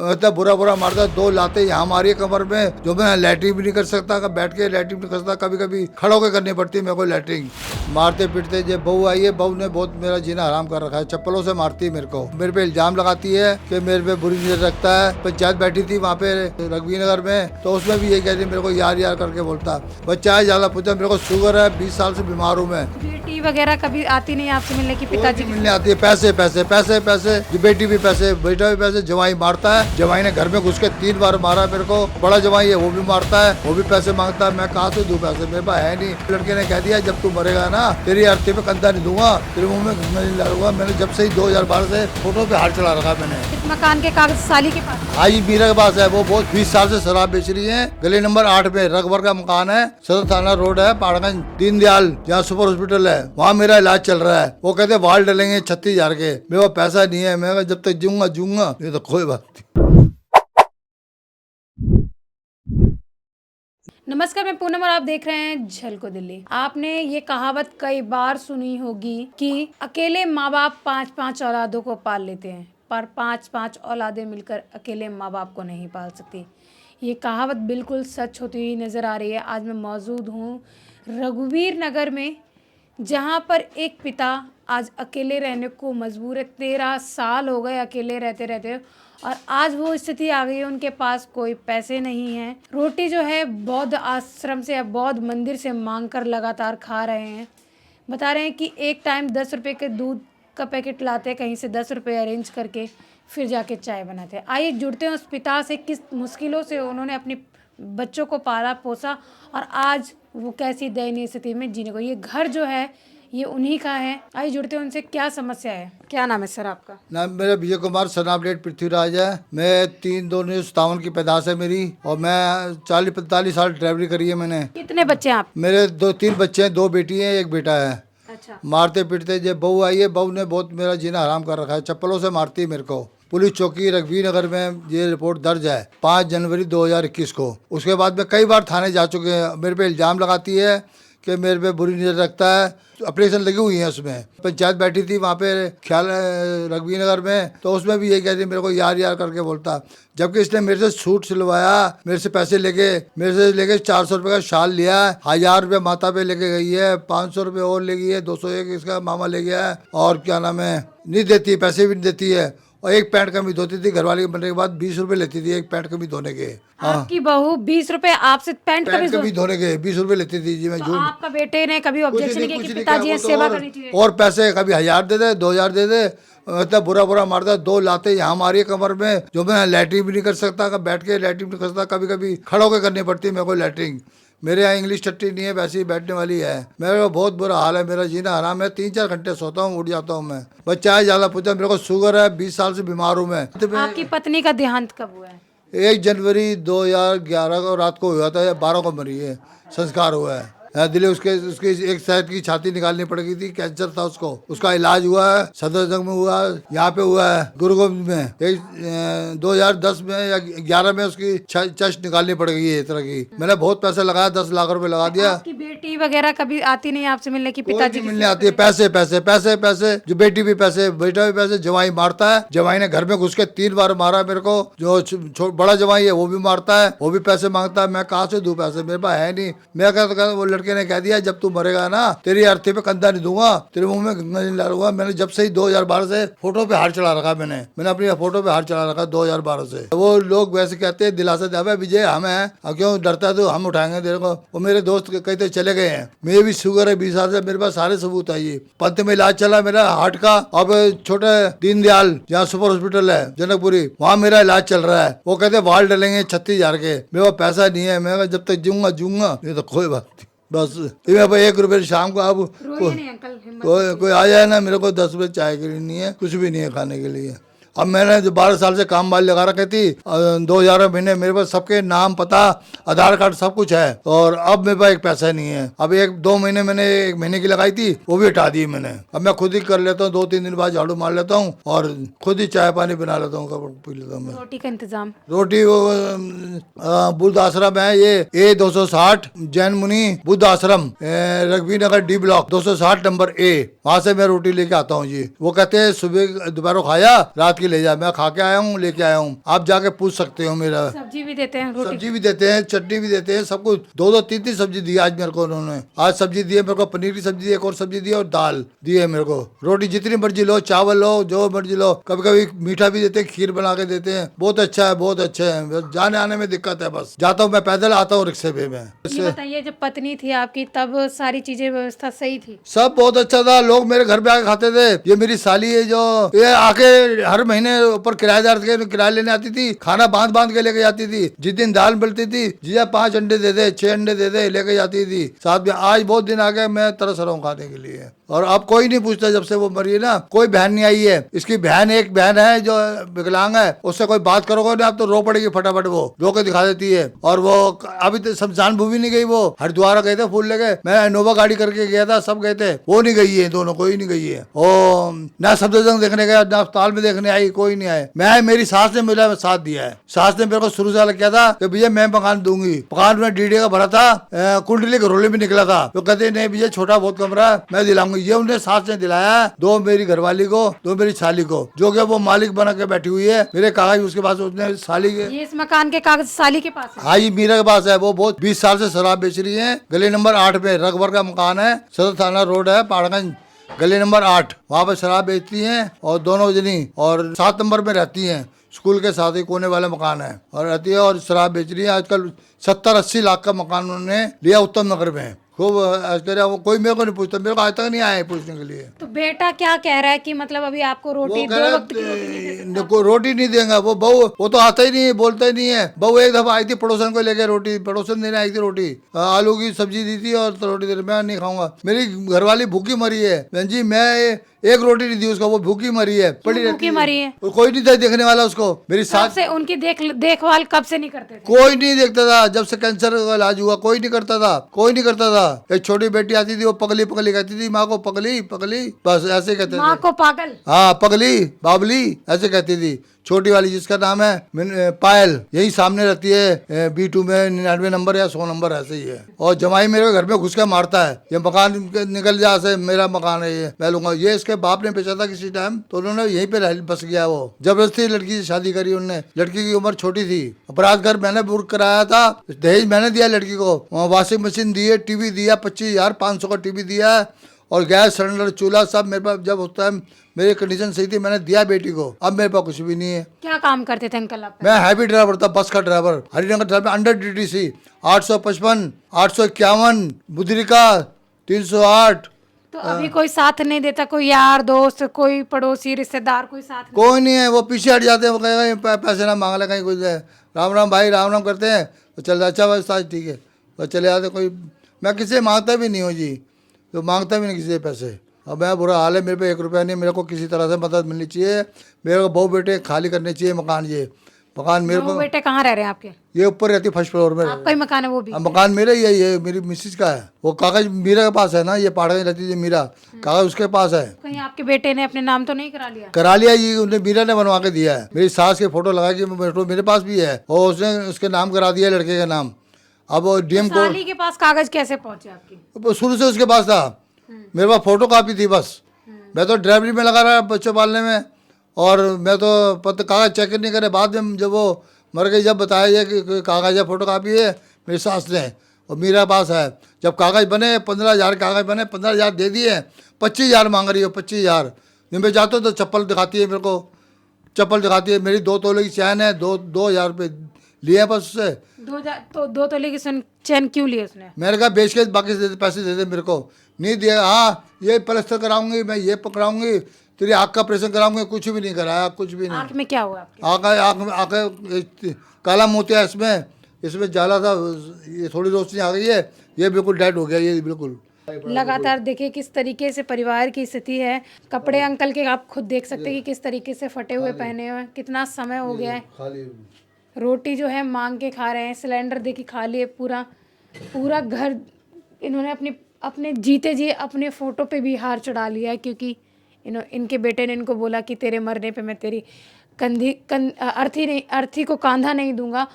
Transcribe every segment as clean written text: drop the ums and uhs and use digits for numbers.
इतना बुरा बुरा मारता, 2 लाते यहाँ मारी कमर में, जो मैं लैट्रिन भी नहीं कर सकता, बैठ के लैट्रिन नहीं कर सकता, कभी कभी खड़ा होकर करनी पड़ती है मेरे को लैट्रिन। मारते पीटते जब बहू आई है, बहू ने बहुत मेरा जीना हराम कर रखा है, चप्पलों से मारती है मेरे को, मेरे पे इल्जाम लगाती है कि मेरे पे बुरी नजर रखता है। पंचायत बैठी थी वहाँ पे रघुवीर नगर में, तो उसमें भी यही कहती मेरे को यार यार करके बोलता। बच्चा है ज्यादा पूछता, मेरे को शुगर है, 20 साल से बीमार हूँ मैं। बेटी वगैरह कभी आती नहीं आपसे मिलने की? पिताजी मिलने आती है, पैसे पैसे पैसे पैसे, जो बेटी भी पैसे, बेटा भी पैसे, जवाई मारता है, जवाई ने घर में घुस के 3 बार मारा मेरे को, बड़ा जवाई है वो भी मारता है, वो भी पैसे मांगता है, मैं कहाँ से दूं पैसे, मेरे पास है नहीं। लड़के ने कह दिया जब तू मरेगा ना तेरी अर्थी पे कंधा नहीं दूंगा, तेरे मुंह में घुसने नहीं डालूंगा। मैंने जब से ही 2012 से फोटो पे हाथ चला रखा मैंने। इस मकान के कागज साली के पास? आई मीरा के पास है, वो बहुत 20 साल से शराब बेच रही है। गली नंबर 8 पे रगबर का मकान है, सदर थाना रोड है, पहाड़गंज, दीनदयाल जहाँ सुपर हॉस्पिटल है, वहाँ मेरा इलाज चल रहा है। वो कहते वाल डलेंगे 36,000 के, मेरे पास पैसा नहीं है, मैं जब तक जूंगा जूंगा, नहीं तो कोई बात नहीं। नमस्कार, मैं पूनम और आप देख रहे हैं झलको दिल्ली। आपने ये कहावत कई बार सुनी होगी कि अकेले माँ बाप 5-5 औलादों को पाल लेते हैं, पर 5-5 औलादें मिलकर अकेले माँ बाप को नहीं पाल सकती। ये कहावत बिल्कुल सच होती हुई नज़र आ रही है। आज मैं मौजूद हूँ रघुवीर नगर में, जहाँ पर एक पिता आज अकेले रहने को मजबूर है। 13 साल हो गए अकेले रहते रहते, और आज वो स्थिति आ गई है, उनके पास कोई पैसे नहीं हैं। रोटी जो है बौद्ध आश्रम से या बौद्ध मंदिर से मांग कर लगातार खा रहे हैं। बता रहे हैं कि एक टाइम 10 रुपये के दूध का पैकेट लाते, कहीं से 10 रुपये अरेंज करके फिर जाके चाय बनाते हैं। आइए जुड़ते हैं उस पिता से, किस मुश्किलों से उन्होंने अपने बच्चों को पाला पोसा और आज वो कैसी दयनीय स्थिति में जीने को। ये घर जो है ये उन्हीं का है। आइए जुड़ते हैं उनसे, क्या समस्या है। क्या नाम है सर आपका? नाम मेरा विजय कुमार, सनाम डेट पृथ्वीराज है। मैं 3/2/1957 की पैदाश है मेरी, और मैं 40-45 साल ड्राइवरी करी है मैंने। कितने बच्चे हैं आप? मेरे 2-3 बच्चे हैं, 2 बेटी हैं, 1 बेटा है। अच्छा। मारते पीटते जब बहू आई है, बहू ने बहुत मेरा जीना हराम कर रखा है, चप्पलों से मारती है मेरे को। पुलिस चौकी रघुवीर नगर में ये रिपोर्ट दर्ज है 5 जनवरी 2021 को। उसके बाद में कई बार थाने जा चुके हैं। मेरे पे इल्ज़ाम लगाती है कि मेरे पे बुरी नज़र रखता है। ऑपरेशन लगी हुई है उसमें। पंचायत बैठी थी वहाँ पे ख्याल रघुवीर नगर में, तो उसमें भी यही कहती मेरे को यार यार करके बोलता। जबकि इसने मेरे से सूट सिलवाया, मेरे से पैसे मेरे से लेके 400 रुपये का शाल लिया, 1000 रुपये माता पे लेके गई है, 500 रुपये और ले गई है, 201 इसका मामा ले गया है, और क्या नाम है नहीं देती, पैसे भी नहीं देती है। और 1 पैंट कमीज धोती थी, घरवाले के बनने के बाद 20 रुपये लेती थी 1 पैंट कमीज धोने के। आपकी बहू 20 रुपये आपसे पैंट कमीज धोने के 20 रुपये लेती थी जी। मैं तो आपका बेटे ने कभी ऑब्जेक्शन नहीं किया कि पिताजी ने सेवा करनी चाहिए? और पैसे कभी 1000 दे दे, 2000 दे दे, इतना बुरा बुरा मारता, 2 लाते यहाँ मारी कमर में, जो मैं लैट्रिन भी नहीं कर सकता, बैठ के लैट्रिन नहीं कर सकता, कभी कभी खड़ा होकर करनी पड़ती है मेरे को लैट्रिन। मेरे यहाँ इंग्लिश टट्टी नहीं है, वैसे ही बैठने वाली है। मेरे को बहुत बुरा हाल है, मेरा जीना हराम है। 3-4 घंटे सोता हूँ, उठ जाता हूँ मैं। बच्चा है ज्यादा पूछता, मेरे को शुगर है, 20 साल से बीमार हूँ मैं। आपकी पत्नी का देहांत कब हुआ है? 1 जनवरी 2011 को रात को हुआ था, या 12 को मरी है, संस्कार हुआ है। दिल्ली उसके एक साइड की छाती निकालनी पड़ गई थी, कैंसर था उसको। उसका इलाज हुआ है, सदरजंग में हुआ है, यहाँ पे हुआ है गुरु गोविंद में। 2010 में या 11 में उसकी चेस्ट निकालनी पड़ गई है इस तरह की। मैंने बहुत पैसा लगाया, 10 लाख रुपए लगा दिया। आपकी बेटी वगैरह कभी आती नहीं आपसे मिलने की? पिताजी मिलने आती है, पैसे पैसे पैसे पैसे, जो बेटी भी पैसे, बेटा भी पैसे, जवाई मारता है, जवाई ने घर में घुस के 3 बार मारा मेरे को। जो बड़ा जवाई है वो भी मारता है, वो भी पैसे मांगता है, मैं कहाँ से दूं पैसे, मेरे पास है नहीं। मैं कहता, वो लड़के ने कह दिया जब तू मरेगा ना तेरी अर्थी पे कंधा नहीं दूंगा, तेरे मुंह में घुसने नहीं डालूंगा। मैंने जब से ही 2012 से फोटो पे हाथ चला रखा, मैंने अपनी फोटो पे हाथ चला रखा 2012 से। वो लोग वैसे कहते हैं दिलासा दे, विजय हम हैं, क्यों डरता है तो हम उठाएंगे तेरे को। वो मेरे दोस्त कहते चले गए हैं। मेरे भी शुगर है 20 साल से, मेरे पास सारे सबूत है। ये पंत में इलाज चला मेरा हार्ट का। अब छोटे दीनदयाल जहाँ सुपर हॉस्पिटल है जनकपुरी, वहाँ मेरा इलाज चल रहा है। वो कहते वाल डलेंगे 36,000 के, मेरे पास पैसा नहीं है, मैं जब तक जूंगा नहीं तो कोई बात नहीं। बस 1 रुपये शाम को अब कोई आ जाए ना, मेरे को 10 रुपये चाय के लिए नहीं है, कुछ भी नहीं है खाने के लिए। अब मैंने जो 12 साल से काम वाली लगा रखी थी, 2000 महीने मेरे पास सबके नाम, पता, आधार कार्ड सब कुछ है, और अब मेरे पास एक पैसा नहीं है। अब 1-2 महीने मैंने 1 महीने की लगाई थी, वो भी हटा दी मैंने। अब मैं खुद ही कर लेता हूँ, 2-3 दिन बाद झाड़ू मार लेता हूँ और खुद ही चाय पानी बना लेता हूँ, कपड़ा पी लेता हूँ मैं। रोटी का इंतजाम? रोटी वो बुद्ध आश्रम है, ये A260 जैन मुनि बुद्ध आश्रम, रघुवीर नगर D ब्लॉक 260 नंबर A, वहाँ से मैं रोटी लेके आता हूँ जी। वो कहते हैं सुबह दोपहर खाया, रात रात की ले जा, मैं खा के आया हूँ, लेके आया हूँ, आप जाके पूछ सकते हो मेरा। सब्जी भी देते हैं, रोटी सब्जी भी देते हैं, चटनी भी देते हैं, सब कुछ। दो दो तीन तीन सब्जी दी आज मेरे को उन्होंने। आज सब्जी दी है मेरे को, पनीर की सब्जी दी, एक और सब्जी दी है और दाल दी है मेरे को। रोटी जितनी मर्जी लो, चावल लो, जो मर्जी लो। कभी कभी मीठा भी देते हैं, खीर बना के देते हैं। बहुत अच्छा है, बहुत अच्छे है। बस जाने आने में दिक्कत है, बस जाता हूँ मैं पैदल, आता हूँ रिक्शे पे मैं। ये बताइए, जब पत्नी थी आपकी तब सारी चीजें व्यवस्था सही थी? सब बहुत अच्छा था, लोग मेरे घर पे आके खाते थे। ये मेरी साली है जो ये आके हर महीने ऊपर किराएदार के किराया लेने आती थी, खाना बांध बांध के लेके जाती थी। जिस दिन दाल मिलती थी, जीजा 5 अंडे दे दे, 6 अंडे दे दे, लेके जाती थी साथ में। आज बहुत दिन आ गए, मैं तरस रहा हूँ खाने के लिए। और अब कोई नहीं पूछता, जब से वो मरी है ना, कोई बहन नहीं आई है। इसकी बहन, एक बहन है जो विकलांग है, उससे कोई बात करोगे ना आप तो रो पड़ेगी फटाफट, वो रो के दिखा देती है। और वो अभी तो शमशान भूमि नहीं गई, वो हरिद्वार गए थे फूल लेके। मैं इनोवा गाड़ी करके गया था, सब गए थे, वो नहीं गई है, दोनों कोई नहीं गई है। ओ ना सफदरजंग देखने गया, ना अस्पताल में देखने आई, कोई नहीं आए। मैं, मेरी सास ने मेरा साथ दिया है। सास ने मेरे को शुरू से किया था कि भैया मैं मकान दूंगी। मकान में डीडी का भरा था, कुंडली घरोली में निकला था, तो कहते नहीं भैया छोटा बहुत कमरा है, मैं दिलाऊंगी। ये उन्हें सास ने दिलाया, दो मेरी घरवाली को, दो मेरी साली को, जो कि वो मालिक बना के बैठी हुई है। मेरे कागज उसके पास, उसने साली के, ये इस मकान के कागज साली के पास है? हाँ ये मीरा के पास है। वो बहुत 20 साल से शराब बेच रही है। गली नंबर 8 पे रगबर का मकान है, सदर थाना रोड है, पहाड़गंज, गली नंबर 8, वहाँ पे शराब बेचती हैं। और दोनों जनी, और 7 नंबर पे रहती हैं, स्कूल के साथ ही कोने वाला मकान है, और रहती है और शराब बेच रही है। आजकल 70-80 लाख का मकान उन्होंने लिया उत्तम नगर में। खूब वो कोई मेरे को नहीं पूछता, मेरे को आज तक नहीं आया है पूछने के लिए। तो बेटा क्या कह रहा है कि मतलब अभी आपको रोटी, वो दो कह वक्त की रोटी नहीं दे सकता? रहा रोटी नहीं देगा वो बहू, वो तो आता ही नहीं है, बोलता ही नहीं है। बहू एक दफा आई थी पड़ोसन को लेके, रोटी पड़ोसन देने आई थी, रोटी आलू की सब्जी दी थी और रोटी दे रही, मैं नहीं खाऊंगा। मेरी घरवाली भूखी मरी है बहन जी, मैं एक रोटी नहीं दी उसको, वो भूखी मरी है, पड़ी रहती भूखी मरी है? और कोई नहीं था देखने वाला उसको। मेरी कब सास से उनकी देखभाल कब से नहीं करते थे? कोई नहीं देखता था, जब से कैंसर का इलाज हुआ कोई नहीं करता था, कोई नहीं करता था। एक छोटी बेटी आती थी, वो पगली पगली कहती थी, माँ को पगली पगली, बस ऐसे कहते थे। माँ को पागल? हाँ पगली बाबली ऐसे कहती थी। छोटी वाली जिसका नाम है पायल, यही सामने रहती है B2 में 99 नंबर या 100 नंबर ऐसे ही है। और जमाई मेरे घर में घुस के मारता है, ये मकान निकल जा से, मेरा मकान है ये, मैं लूंगा। ये इसके बाप ने बेचा था किसी टाइम, तो उन्होंने यहीं पे बस गया। वो जबरदस्ती लड़की से शादी करी उन्होंने, लड़की की उम्र छोटी थी। अपराध घर मैंने बुक कराया था, दहेज मैंने दिया लड़की को। वॉशिंग मशीन दी है, टीवी दिया, 25,500 का टीवी दिया, और गैस सिलेंडर, चूल्हा सब मेरे पास। जब उस टाइम मेरी कंडीशन सही थी, मैंने दिया बेटी को। अब मेरे पास कुछ भी नहीं है। क्या काम करते थे अंकल आप? मैं हैवी ड्राइवर था, बस का driver, Harinagar driver, under DTC 855, 851, बुद्रिका 308। तो अभी कोई साथ नहीं देता? कोई यार दोस्त, कोई पड़ोसी रिश्तेदार, कोई साथ नहीं? कोई नहीं है, वो पीछे हट जाते हैं। वो कहेगा पैसे ना मांग ले, कहीं कुछ है, राम राम भाई, राम राम करते हैं तो चल अच्छा बस आज ठीक है, बस चले जाते। कोई मैं किसी से मांगता भी नहीं हूँ जी, तो मांगता भी नहीं किसी से पैसे। अब मैं बुरा हाल है, मेरे पे 1 रुपया नहीं। मेरे को किसी तरह से मदद मिलनी चाहिए। मेरे को बहू बेटे खाली करने चाहिए मकान। ये मकान मेरे को, बेटे कहाँ रह रहे हैं आपके? ये ऊपर रहती, फर्स्ट फ्लोर में। आपका ही मकान है वो भी? मकान मेरा ही है, ये मेरी मिसिज का है। वो कागज मीरा के पास है ना, ये पहाड़ रहती थी मीरा, कागज उसके पास है। कहीं आपके बेटे ने अपने नाम तो नहीं करा लिया? करा लिया, ये उन्हें मीरा ने बनवा के दिया है। मेरी सास के फोटो लगा के मेरे पास भी है, और उसने उसके नाम करा दिया, लड़के का नाम। अब वो DM को, साली के पास कागज कैसे पहुंचे आपकी? शुरू से उसके पास था, मेरे पास फोटो कापी थी बस। मैं तो ड्राइवरी में लगा रहा बच्चों पालने में, और मैं तो कागज चेक नहीं करे। बाद में जब वो मर गई, जब बताया जाए कि कागज है, फोटो कापी है मेरी सास ने, और मेरा पास है। जब कागज बने 15,000 कागज बने, 15,000 दे दिए, 25,000 मांग रही हो, 25,000। जब मैं जाता हूँ तो चप्पल दिखाती है मेरे को, चप्पल दिखाती है। मेरी 2 तोले की चैन है, 2,000 रुपये लिए बस उससे। 2 तोले की चैन क्यों लिए उसने? मैंने कहा बेच के बाकी से पैसे दे दे मेरे को। नहीं दिया, हाँ ये प्लास्टर कराऊंगी, मैं ये पकड़ाऊंगी, तेरी आँख का ऑपरेशन कराऊंगी, कुछ भी नहीं कराया, कुछ भी नहीं। आँख में क्या हुआ आपके? आँख काला मोतिया इसमें जाला था, ये थोड़ी रोशनी आ गई है, ये बिल्कुल डेड हो गया, ये बिल्कुल। लगातार देखिए किस तरीके से परिवार की स्थिति है। कपड़े अंकल के आप खुद देख सकते हैं कि किस तरीके से फटे हुए पहने हुए हैं। कितना समय हो गया है, रोटी जो है मांग के खा रहे हैं। सिलेंडर देखिए खाली है, पूरा घर इन्होंने अपने जीते जी अपने फ़ोटो पे भी हार चढ़ा लिया है, क्योंकि इनके बेटे ने इनको बोला कि तेरे मरने पे मैं तेरी अर्थी को कांधा नहीं दूंगा।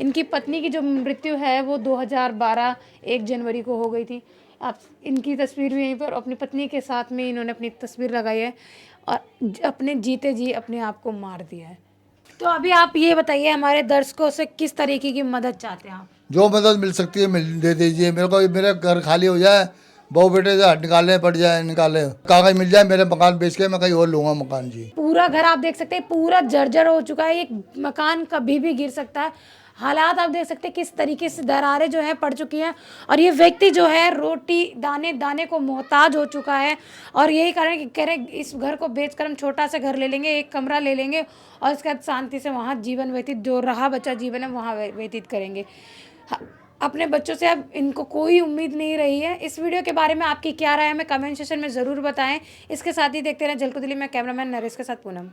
इनकी पत्नी की जो मृत्यु है वो 2012 1 जनवरी को हो गई थी। आप इनकी तस्वीर भी यहीं पर, अपनी पत्नी के साथ में इन्होंने अपनी तस्वीर लगाई है। और अपने जीते जी अपने आप को मार दिया है। तो अभी आप ये बताइए, हमारे दर्शकों से किस तरीके की मदद चाहते हैं आप? जो मदद मिल सकती है मिल दे दीजिए मेरे को। मेरे घर खाली हो जाए, बहू बेटे से हट निकालने पड़ जाए, निकाले कागज मिल जाए, मेरे मकान बेच के मैं कहीं और लूंगा मकान जी। पूरा घर आप देख सकते हैं, पूरा जर्जर हो चुका है। ये मकान कभी भी गिर सकता है। हालात आप देख सकते हैं किस तरीके से दरारें जो है पड़ चुकी हैं, और ये व्यक्ति जो है रोटी दाने दाने को मोहताज हो चुका है। और यही कारण है कि कह रहे इस घर को बेचकर हम छोटा सा घर ले लेंगे, एक कमरा ले लेंगे, और उसके बाद शांति से वहाँ जीवन व्यतीत, जो रहा बचा जीवन है वहाँ व्यतीत करेंगे। अपने बच्चों से अब इनको कोई उम्मीद नहीं रही है। इस वीडियो के बारे में आपकी क्या राय है, हमें कमेंट सेक्शन में ज़रूर बताएं। इसके साथ ही देखते रहें झलको दिल्ली में कैमरामैन नरेश के साथ पूनम।